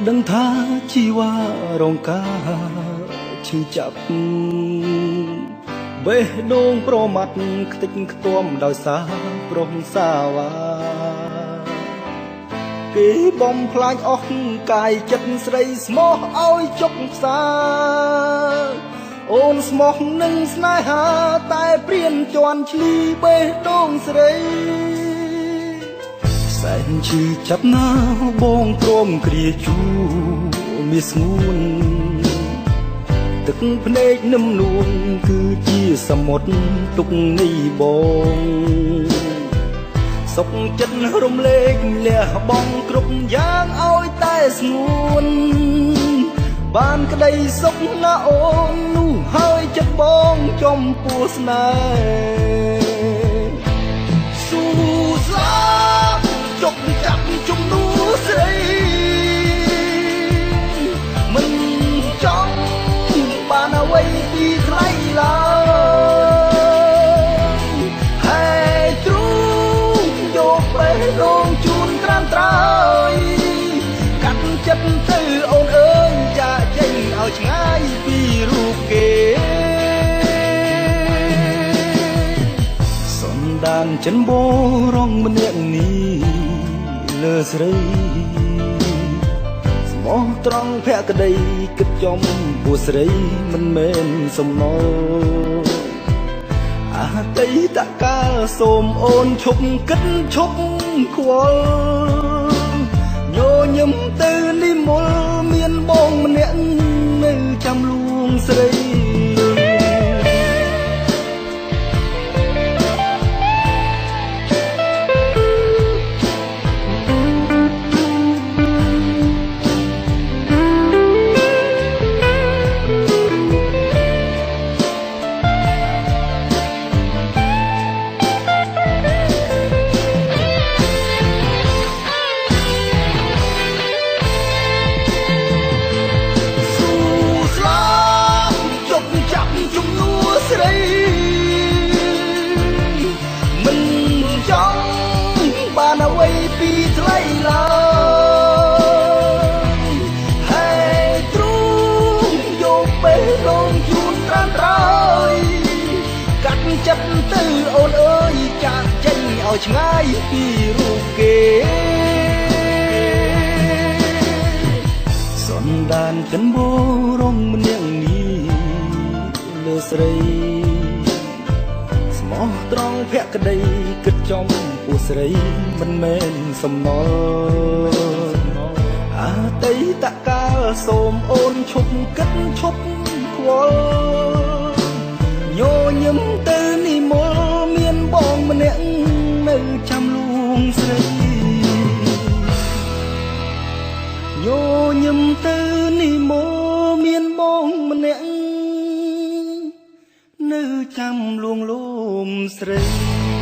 ដឹងថាជីវ៉ារងការឈឺចាប់បេះដូងប្រមាត់ខ្ទេចខ្ទាំដោយសារប្រុសសាវ៉ាគេបំផ្លាញអស់កាយចិត្តស្រីស្មោះឲ្យចុកផ្សាអូនស្មោះនឹងស្នេហាតែព្រានជន់ឈ្លីបេះដូងស្រីសែនឈឺចាប់ណាបងព្រមគ្រាជូមានស្ងួនទឹកភ្នែកនឹមនួនគឺជាសមុទ្រទុកនៃបងសុខចិត្តរំលែកលះបង់គ្រប់យ៉ាងឲ្យតែស្ងួនបានក្តីសុខណាអូននោះហើយចិត្តបងចំពោះស្នេហ៍ស៊ូស្លាប់ចុកចាប់ជំនួស្រីមិនចង់បានអ្វីពីថ្លៃឡើយហើយទ្រូងយកបេះដូងជូនត្រាំត្រើយកាត់ចិត្តទៅអូនអើយចាក់ចេញឲ្យឆ្ងាយពីរូបគេសន្តានចិនបរងម្នាក់នេះលើស្រីស្មោះត្រង់ភក្តីគិតចំពោះស្រីមិនមែនសំណល់អតីតកាលសូមអូនឈប់គិតឈប់ខ្វល់ញញឹមទៅនិមលមានបងម្នាក់នៅចាំលួងស្រីបានអ្វីពីថ្លៃឡើយហើយទ្រូងយកបេះដូងជូនត្រាំត្រើយកាត់ចិត្តទៅអូនអើយចាក់ចេញឲ្យឆ្ងាយពីរូបគេសន្តានចិនបរងម្នាក់នេះលើស្រីស្មោះត្រង់ភក្តីគិតចំពោះស្រីមិនមែនសំណល់អតីតកាលសូមអូនឈប់គិតឈប់ខ្វល់ញញឹមទៅនិមលមានបងម្នាក់នៅចាំលួងស្រីញញឹមទៅនិមលមានបងម្នាក់នៅចាំលួងលោមស្រី